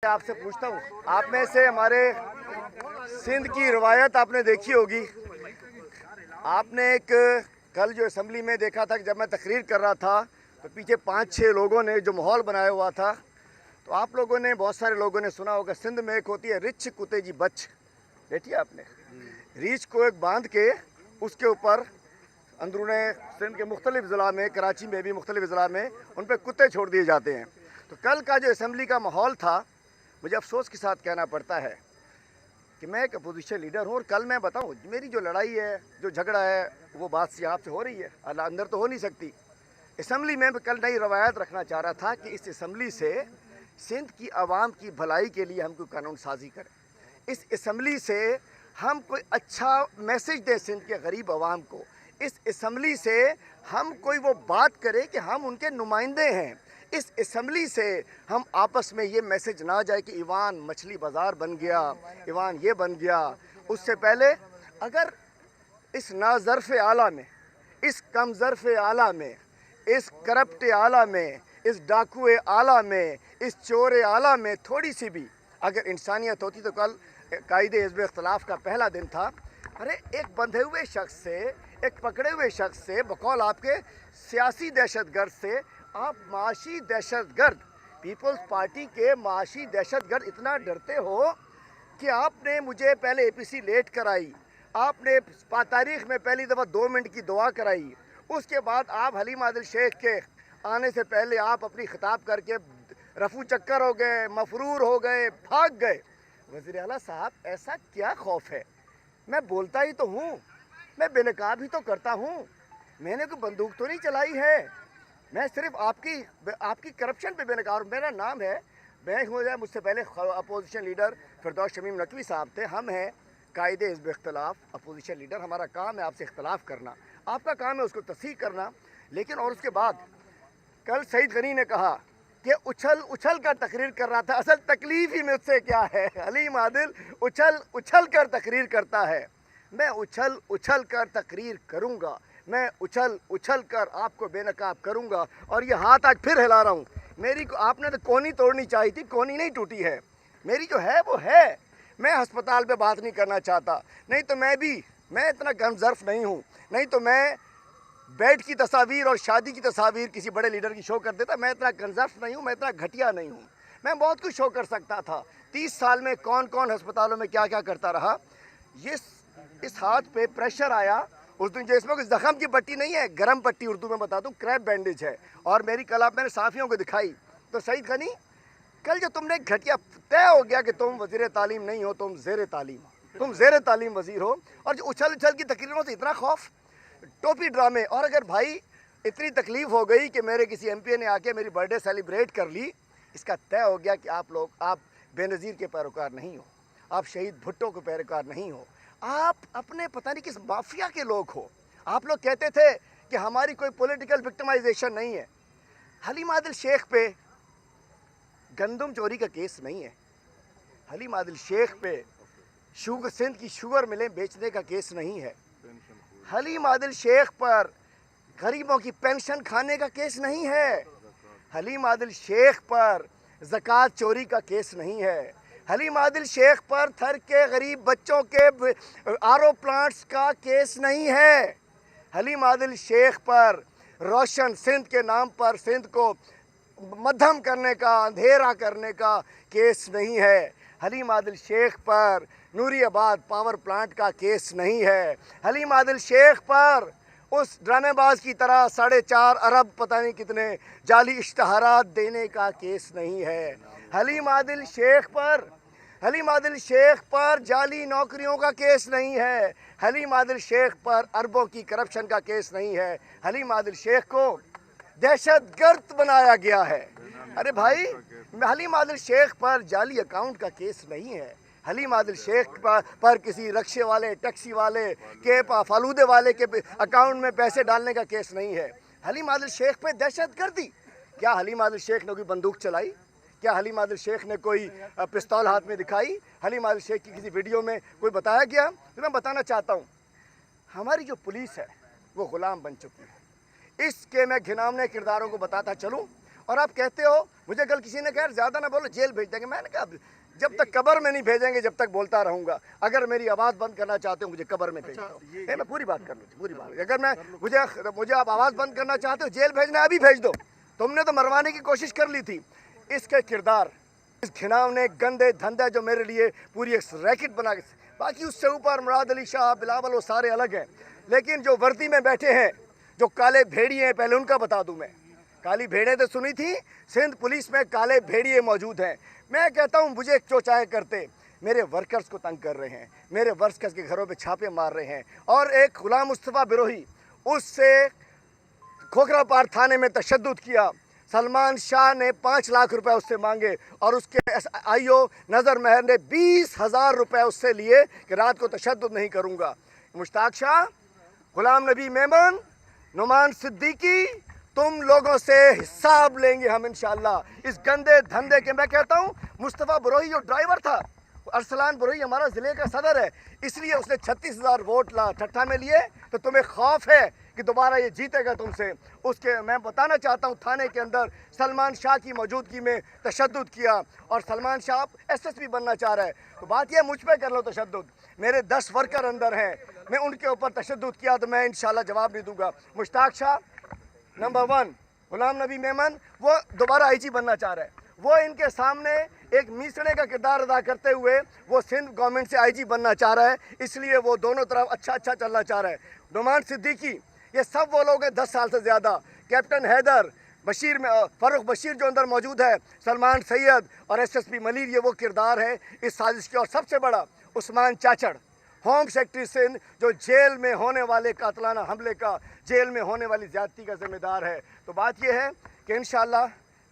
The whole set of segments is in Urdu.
آپ سے پوچھتا ہوں, آپ میں سے ہمارے سندھ کی روایت آپ نے دیکھی ہوگی. آپ نے ایک کل جو اسمبلی میں دیکھا تھا کہ جب میں تقریر کر رہا تھا تو پیچھے 5-6 لوگوں نے جو ماحول بنایا ہوا تھا, تو آپ لوگوں نے, بہت سارے لوگوں نے سنا ہوگا سندھ میں ایک ہوتی ہے رچ کتے جی بچ, دیکھی آپ نے, ریچھ کو ایک باندھ کے اس کے اوپر اندرون سندھ کے مختلف ضلع میں, کراچی میں بھی مختلف اضلاع میں ان پہ کتے چھوڑ دیے جاتے ہیں. تو کل کا جو اسمبلی کا ماحول تھا, مجھے افسوس کے ساتھ کہنا پڑتا ہے کہ میں ایک اپوزیشن لیڈر ہوں, اور کل میں بتاؤں میری جو لڑائی ہے, جو جھگڑا ہے, وہ بات سے آپ سے ہو رہی ہے, اندر تو ہو نہیں سکتی. اسمبلی میں کل نئی روایت رکھنا چاہ رہا تھا کہ اس اسمبلی سے سندھ کی عوام کی بھلائی کے لیے ہم کوئی قانون سازی کریں. اس اسمبلی سے ہم کوئی اچھا میسج دیں سندھ کے غریب عوام کو. اس اسمبلی سے ہم کوئی وہ بات کریں کہ ہم ان کے نمائندے ہیں. اس اسمبلی سے ہم آپس میں یہ میسج نہ جائے کہ ایوان مچھلی بازار بن گیا, ایوان یہ بن گیا. اس سے پہلے اگر اس ناظرف اعلیٰ میں, اس کم ظرف اعلیٰ میں, اس کرپٹ اعلیٰ میں, اس ڈاکو اعلیٰ میں, اس چور اعلیٰ میں تھوڑی سی بھی اگر انسانیت ہوتی تو کل قائد حزب اختلاف کا پہلا دن تھا. ارے ایک بندھے ہوئے شخص سے, ایک پکڑے ہوئے شخص سے, بقول آپ کے سیاسی دہشت گرد سے آپ معاشی دہشت گرد, پیپلز پارٹی کے معاشی دہشت گرد اتنا ڈرتے ہو کہ آپ نے مجھے پہلے اے پی سی لیٹ کرائی, آپ نے تاریخ میں پہلی دفعہ 2 منٹ کی دعا کرائی, اس کے بعد آپ حلیم عادل شیخ کے آنے سے پہلے آپ اپنی خطاب کر کے رفو چکر ہو گئے, مفرور ہو گئے, بھاگ گئے. وزیر اعلیٰ صاحب ایسا کیا خوف ہے؟ میں بولتا ہی تو ہوں, میں بے نقاب ہی تو کرتا ہوں, میں نے کوئی بندوق تو نہیں چلائی ہے, میں صرف آپ کی کرپشن پہ بے نقاب ہوں. میرا نام ہے, مجھ سے پہلے اپوزیشن لیڈر فردوس شمیم نقوی صاحب تھے, ہم ہیں قائد حزب اختلاف اپوزیشن لیڈر. ہمارا کام ہے آپ سے اختلاف کرنا, آپ کا کام ہے اس کو تصحیح کرنا. لیکن اور اس کے بعد کل سعید غنی نے کہا کہ اچھل کر تقریر کر رہا تھا. اصل تکلیف ہی مجھ سے کیا ہے, حلیم عادل اچھل کر تقریر کرتا ہے. میں اچھل کر تقریر کروں گا, میں اچھل کر آپ کو بے نقاب کروں گا. اور یہ ہاتھ آج پھر ہلا رہا ہوں. آپ نے تو کونی توڑنی چاہی تھی, کونی نہیں ٹوٹی ہے, میری جو ہے وہ ہے. میں ہسپتال پہ بات نہیں کرنا چاہتا, نہیں تو میں اتنا گم ظرف نہیں ہوں, نہیں تو میں بیڈ کی تصاویر اور شادی کی تصاویر کسی بڑے لیڈر کی شو کر دیتا. میں اتنا گنظرف نہیں ہوں, میں اتنا گھٹیا نہیں ہوں. میں بہت کچھ شو کر سکتا تھا. 30 سال میں کون ہسپتالوں میں کیا کرتا رہا. اس ہاتھ پہ پریشر آیا اس دن, جو اس میں کوئی زخم کی پٹی نہیں ہے, گرم پٹی اردو میں بتا دوں, کریپ بینڈیج ہے. اور میری کل میں نے صحافیوں کو دکھائی. تو سعید غنی, کل جو تم نے گھٹیا, طے ہو گیا کہ تم وزیر تعلیم نہیں ہو, تم زیر تعلیم وزیر ہو. اور جو اچھل کی تقریروں سے اتنا خوف, ٹوپی ڈرامے. اور اگر بھائی اتنی تکلیف ہو گئی کہ میرے کسی ایم پی نے آ کے میری برتھ ڈے سیلیبریٹ کر لی, اس کا طے ہو گیا کہ آپ بے نظیر کے پیروکار نہیں ہو, آپ شہید بھٹو کے پیروکار نہیں ہو, آپ اپنے پتہ نہیں کس مافیا کے لوگ ہو. آپ لوگ کہتے تھے کہ ہماری کوئی پولیٹیکل وکٹمائزیشن نہیں ہے. حلیم عادل شیخ پہ گندم چوری کا کیس نہیں ہے, حلیم عادل شیخ پہ سندھ کی شوگر ملیں بیچنے کا کیس نہیں ہے, حلیم عادل شیخ پر غریبوں کی پینشن کھانے کا کیس نہیں ہے, حلیم عادل شیخ پر زکوٰۃ چوری کا کیس نہیں ہے, حلیم عادل شیخ پر تھر کے غریب بچوں کے آر او پلانٹس کا کیس نہیں ہے, حلیم عادل شیخ پر روشن سندھ کے نام پر سندھ کو مدھم کرنے کا, اندھیرا کرنے کا کیس نہیں ہے, حلیم عادل شیخ پر نوری آباد پاور پلانٹ کا کیس نہیں ہے, حلیم عادل شیخ پر اس ڈرامے باز کی طرح 4.5 ارب پتہ نہیں کتنے جعلی اشتہارات دینے کا کیس نہیں ہے, حلیم عادل شیخ پر جعلی نوکریوں کا کیس نہیں ہے, حلیم عادل شیخ پر اربوں کی کرپشن کا کیس نہیں ہے, حلیم عادل شیخ کو دہشت گرد بنایا گیا ہے. ارے بھائی, حلیم عادل شیخ پر جعلی اکاؤنٹ کا کیس نہیں ہے, حلیم عادل شیخ پر کسی رکشے والے, ٹیکسی والے کے فالودے والے کے اکاؤنٹ میں پیسے ڈالنے کا کیس نہیں ہے. حلیم عادل شیخ پہ دہشت گردی. کیا حلیم عادل شیخ نے کوئی بندوق چلائی؟ کیا حلیم عادل شیخ نے کوئی پستول ہاتھ میں دکھائی؟ حلیم عادل شیخ کی کسی ویڈیو میں کوئی بتایا گیا؟ تو میں بتانا چاہتا ہوں, ہماری جو پولیس ہے وہ غلام بن چکی ہے. اس کے میں گھناؤنے کرداروں کو بتاتا چلوں, اور آپ کہتے ہو مجھے کل کسی نے کہا زیادہ نہ بولو جیل بھیج دیں گے. میں نے کہا جب تک قبر میں نہیں بھیجیں گے جب تک بولتا رہوں گا. اگر میری آواز بند کرنا چاہتے ہو مجھے قبر میں بھیج دو. میں پوری بات کر لوں, پوری بات. اگر مجھے آپ آواز بند کرنا چاہتے ہو جیل بھیجنا ابھی بھیج دو. تم نے تو مروانے کی کوشش کر لی تھی. اس کے کردار, اس گھناؤنے گندے دھندے جو میرے لیے پوری ایک ریکٹ بنا کے, باقی اس سے اوپر مراد علی شاہ, بلاول, وہ سارے الگ ہیں. لیکن جو وردی میں بیٹھے ہیں, جو کالے بھیڑیے ہیں, پہلے ان کا بتا دوں میں. کالی بھیڑیں تو سنی تھی, سندھ پولیس میں کالے بھیڑیے موجود ہیں. میں کہتا ہوں مجھے جو چاہے کرتے, میرے ورکرز کو تنگ کر رہے ہیں, میرے ورکرز کے گھروں پہ چھاپے مار رہے ہیں. اور ایک غلام مصطفیٰ بروہی, اس سے کھوکھرا پار تھانے میں تشدد کیا. سلمان شاہ نے 5 لاکھ روپے اس سے مانگے اور اس کے آئی او نظر مہر نے 20,000 روپے اس سے لیے کہ رات کو تشدد نہیں کروں گا. مشتاق شاہ, غلام نبی میمن, نعمان صدیقی, تم لوگوں سے حساب لیں گے ہم انشاءاللہ اس گندے دھندے کے. میں کہتا ہوں مصطفیٰ بروہی جو ڈرائیور تھا, ارسلان بروہی ہمارا ضلع کا صدر ہے, اس لیے اس نے 36,000 ووٹ ٹھٹھا میں لیے. تو تمہیں خوف ہے کہ دوبارہ یہ جیتے گا تم سے. اس کے میں بتانا چاہتا ہوں تھانے کے اندر سلمان شاہ کی موجودگی میں تشدد کیا, اور سلمان شاہ SSP بننا چاہ رہا ہے. تو بات یہ مجھ پہ کر لو تشدد, میرے 10 ورکر اندر ہیں, میں ان کے اوپر تشدد کیا تو میں انشاءاللہ جواب نہیں دوں گا. مشتاق شاہ نمبر 1, غلام نبی میمن وہ دوبارہ IG بننا چاہ رہا ہے. وہ ان کے سامنے ایک میسڑے کا کردار ادا کرتے ہوئے وہ سندھ گورنمنٹ سے IG بننا چاہ رہا ہے, اس لیے وہ دونوں طرف اچھا چلنا چاہ رہا ہے. نعمان صدیقی, یہ سب وہ لوگ ہیں 10 سال سے زیادہ. کیپٹن حیدر, بشیر میں فاروق بشیر جو اندر موجود ہے, سلمان سید اور SSP ملیر, یہ وہ کردار ہے اس سازش کے. اور سب سے بڑا عثمان چاچڑ, ہوم سیکرٹری سندھ, جو جیل میں ہونے والے قاتلانہ حملے کا, جیل میں ہونے والی زیادتی کا ذمہ دار ہے. تو بات یہ ہے کہ انشاءاللہ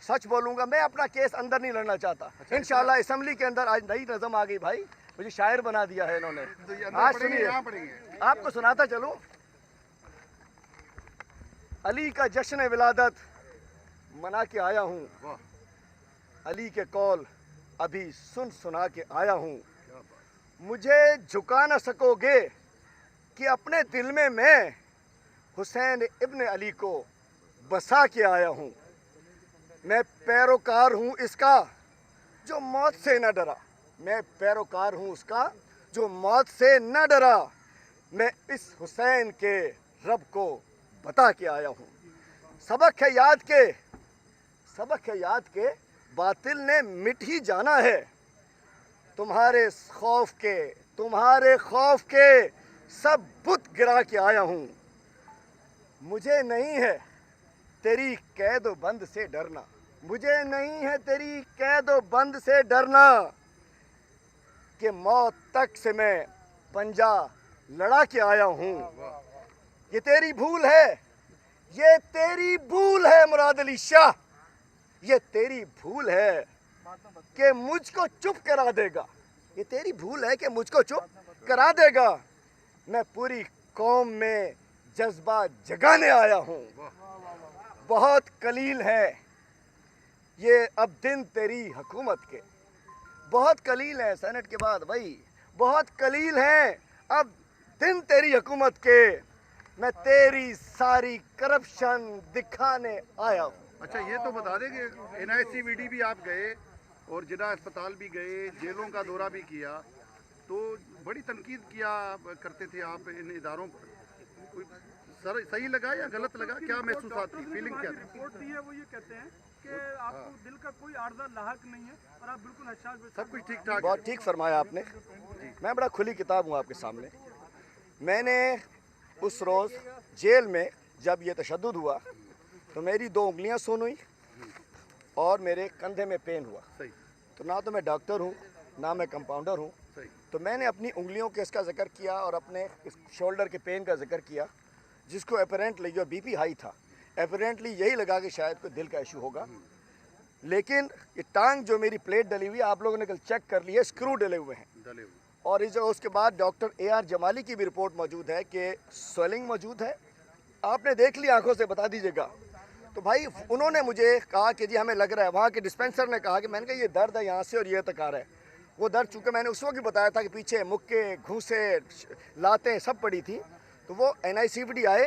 سچ بولوں گا. میں اپنا کیس اندر نہیں لڑنا چاہتا. انشاءاللہ اسمبلی کے اندر آج نئی نظم آ گئی بھائی, مجھے شاعر بنا دیا ہے انہوں نے. آج سنیے, آپ کو سناتا چلوں. علی کا جشن ولادت منا کے آیا ہوں, علی کے قول ابھی سنا کے آیا ہوں. مجھے جھکا نہ سکو گے کہ اپنے دل میں حسین ابن علی کو بسا کے آیا ہوں. میں پیروکار ہوں اس کا جو موت سے نہ ڈرا, میں پیروکار ہوں اس کا جو موت سے نہ ڈرا. میں اس حسین کے رب کو بتا کے آیا ہوں. سبق ہے یاد کے باطل نے مٹ ہی جانا ہے. تمہارے خوف کے سب بت گرا کے آیا ہوں. مجھے نہیں ہے تیری قید و بند سے ڈرنا, مجھے نہیں ہے تیری قید و بند سے ڈرنا, کہ موت تک سے میں پنجہ لڑا کے آیا ہوں. یہ تیری بھول ہے, یہ تیری بھول ہے مراد علی شاہ, یہ تیری بھول ہے کہ مجھ کو چپ کرا دے گا, یہ تیری بھول ہے کہ مجھ کو چپ کرا دے گا. میں پوری قوم میں جذبہ جگانے آیا ہوں. بہت قلیل ہے یہ اب دن تیری حکومت کے, بہت قلیل ہے سینٹ کے بعد بھائی, بہت قلیل ہیں اب دن تیری حکومت کے. میں تیری ساری کرپشن دکھانے آیا ہوں. اچھا یہ تو بتا دیں کہ NICVD بھی آپ گئے اور جناح اسپتال بھی گئے, جیلوں کا دورہ بھی کیا, تو بڑی تنقید کیا کرتے تھے آپ ان اداروں پر. صحیح لگا یا غلط لگا, کیا محسوسات تھی, فیلنگ کیا تھی؟ رپورٹ دی ہے وہ یہ کہتے ہیں کہ آپ کو دل کا کوئی عارضہ لاحق نہیں ہے اور آپ بالکل حساس, سب کچھ ٹھیک ٹھاک. بہت ٹھیک فرمایا آپ نے. میں بڑا کھلی کتاب ہوں آپ کے سامنے. میں نے اس روز جیل میں جب یہ تشدد ہوا تو میری 2 انگلیاں سون ہوئی اور میرے کندھے میں پین ہوا. تو نہ تو میں ڈاکٹر ہوں نہ میں کمپاؤنڈر ہوں, تو میں نے اپنی انگلیوں کے اس کا ذکر کیا اور اپنے اس شولڈر کے پین کا ذکر کیا, جس کو اپیرنٹلی جو BP ہائی تھا, اپیرنٹلی یہی لگا کہ شاید کوئی دل کا ایشو ہوگا. لیکن یہ ٹانگ جو میری پلیٹ ڈلی ہوئی ہے, آپ لوگوں نے کل چیک کر لی ہے, اسکرو ڈلے ہوئے ہیں. اور اس کے بعد ڈاکٹر AR جمالی کی بھی رپورٹ موجود ہے کہ سویلنگ موجود ہے. آپ نے دیکھ لی آنکھوں سے, بتا دیجیے گا. تو بھائی انہوں نے مجھے کہا کہ جی ہمیں لگ رہا ہے, وہاں کے ڈسپینسر نے کہا کہ میں نے کہا یہ درد ہے یہاں سے اور یہ تک آ رہا ہے. وہ درد چونکہ میں نے اس وقت بھی بتایا تھا کہ پیچھے مکے, گھوسے, لاتیں سب پڑی تھی. تو وہ NICVD آئے